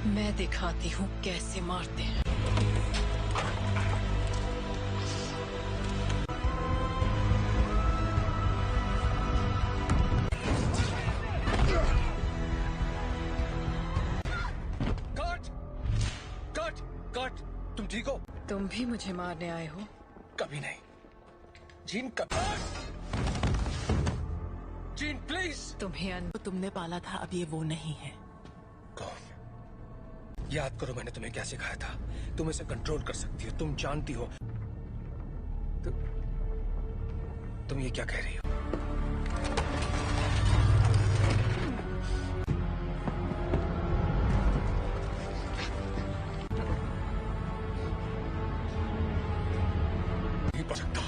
मैं दिखाती हूँ कैसे मारते हैं। कर्ट! कर्ट! कर्ट! तुम ठीक हो? तुम भी मुझे मारने आए हो? कभी नहीं। जीन, कभी। Gene, please! तुम्हें तुमने पाला था, अब ये वो नहीं है। कौन? याद करो मैंने तुम्हें क्या सिखाया था। तुम इसे कंट्रोल कर सकती हो, तुम जानती हो। तुम ये क्या कह रही हो? नहीं पढ़ सकता।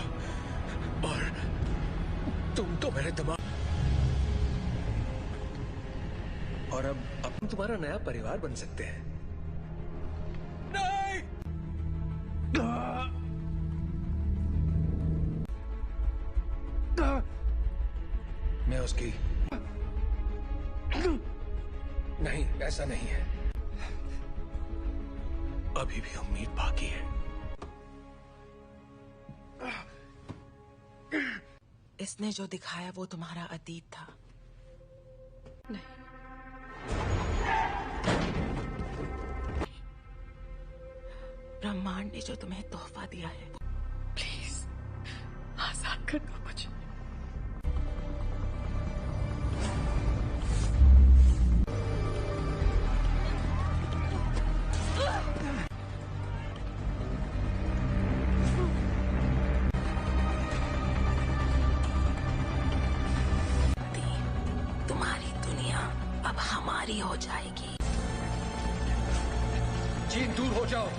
और तुम तो मेरे दिमाग। और अब तुम्हारा नया परिवार बन सकते हैं। मैं उसकी नहीं, ऐसा नहीं है। अभी भी उम्मीद बाकी है। इसने जो दिखाया वो तुम्हारा अतीत था। नहीं, ने जो तुम्हें तोहफा दिया है, प्लीज आजाद कर दो मुझे। तुम्हारी दुनिया अब हमारी हो जाएगी। जीन, दूर हो जाओ।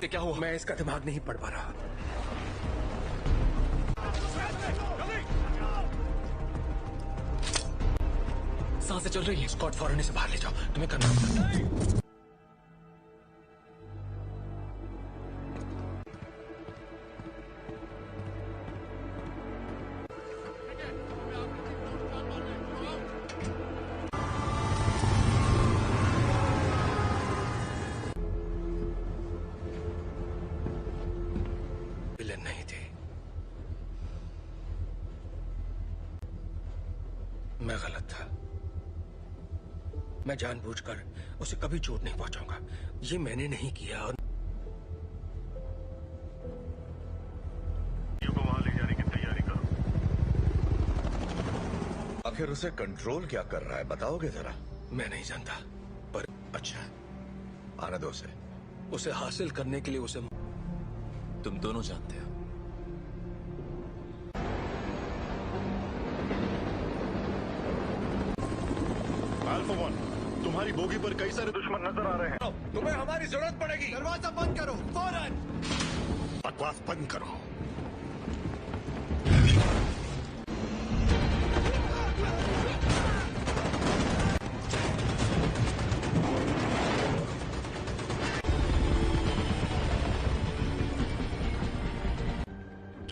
क्या हुआ? मैं इसका दिमाग नहीं पढ़ पा रहा। सांसें चल रही है। स्कॉट फौरन इसे बाहर ले जाओ, तुम्हें करना होगा। विलेन नहीं थे, मैं गलत था। मैं जानबूझकर उसे कभी चोट नहीं पहुंचाऊंगा। ये मैंने नहीं किया। और को वहां ले जाने की तैयारी करो। आखिर उसे कंट्रोल क्या कर रहा है, बताओगे जरा? मैं नहीं जानता, पर अच्छा, आने दो उसे हासिल करने के लिए उसे तुम दोनों जानते हो। अल्फा 1, तुम्हारी बोगी पर कई सारे दुश्मन नजर आ रहे हैं। तुम्हें हमारी जरूरत पड़ेगी। दरवाजा बंद करो फौरन। बकवास बंद करो।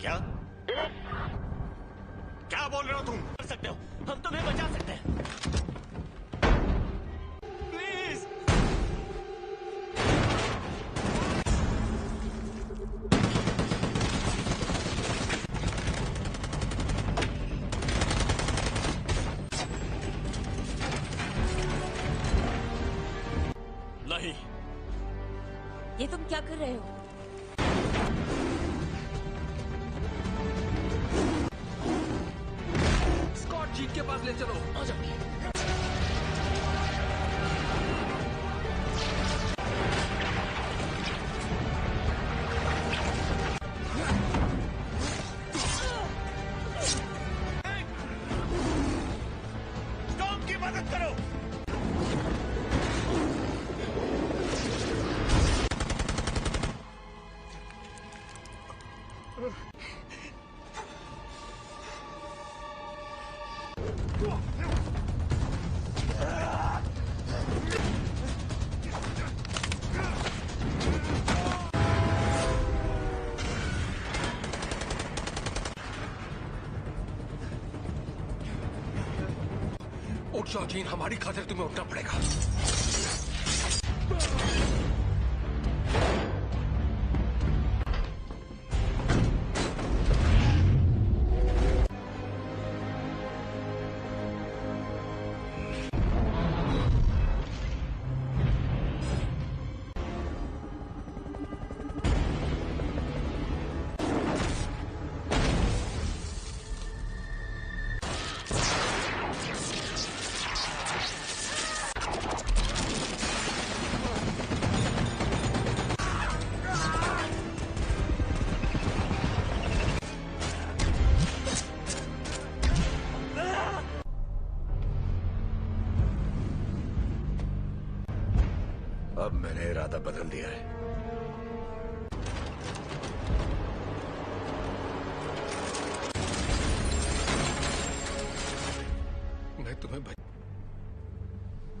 क्या क्या बोल रहे हो तुम? कर सकते हो, हम तुम्हें बचा सकते हैं। प्लीज। नहीं, ये तुम क्या कर रहे हो? स्कॉट जीत के पास ले चलो। आ जाओ। टॉम की मदद करो। उठ जाओ जीन, हमारी खातिर तुम्हें उठना पड़ेगा। अब मैंने इरादा बदल दिया है। मैं तुम्हें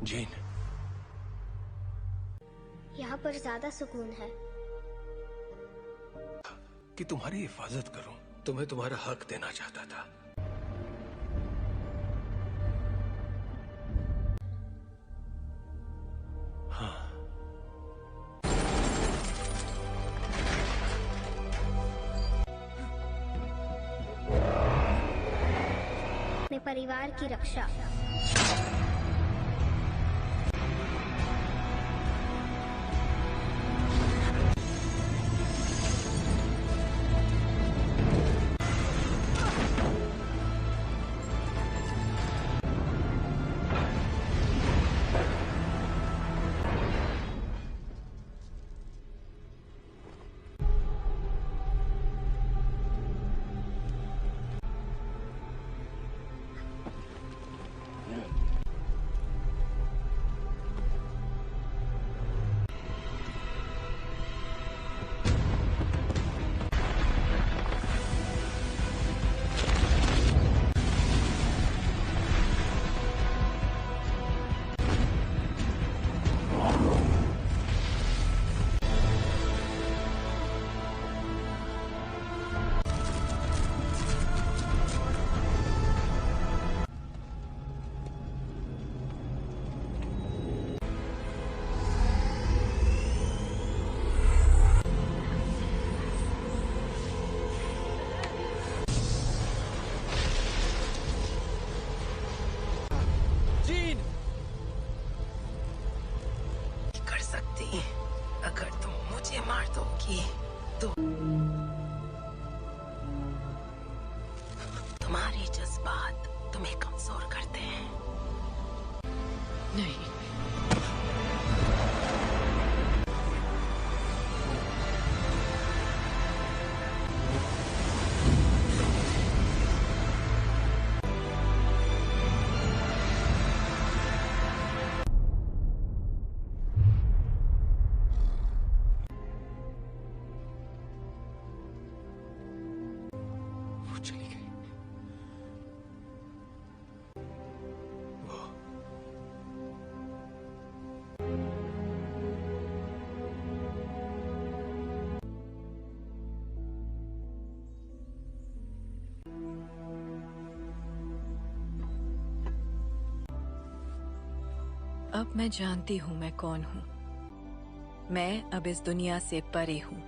जीन, यहाँ पर ज्यादा सुकून है। कि तुम्हारी हिफाजत करूं, तुम्हें तुम्हारा हक देना चाहता था। हाँ, अपने परिवार की रक्षा। कर सकती अगर तुम मुझे मार दोगी तो तुम्हारे जज्बात तुम्हें कमजोर करते हैं। नहीं, अब मैं जानती हूँ मैं कौन हूँ। मैं अब इस दुनिया से परे हूँ।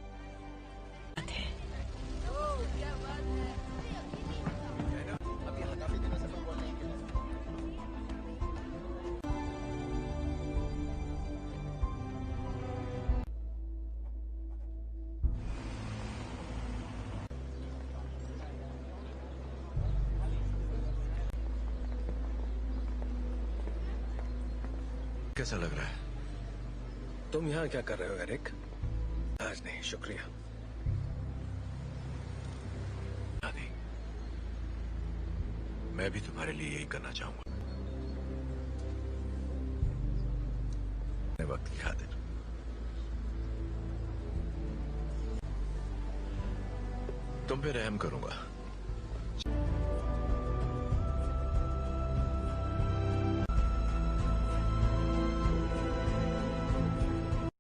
कैसा लग रहा है? तुम यहाँ क्या कर रहे हो एरिक? आज नहीं, शुक्रिया। नहीं, मैं भी तुम्हारे लिए यही करना चाहूंगा। वक्त की खातिर तुम पे रहम करूंगा।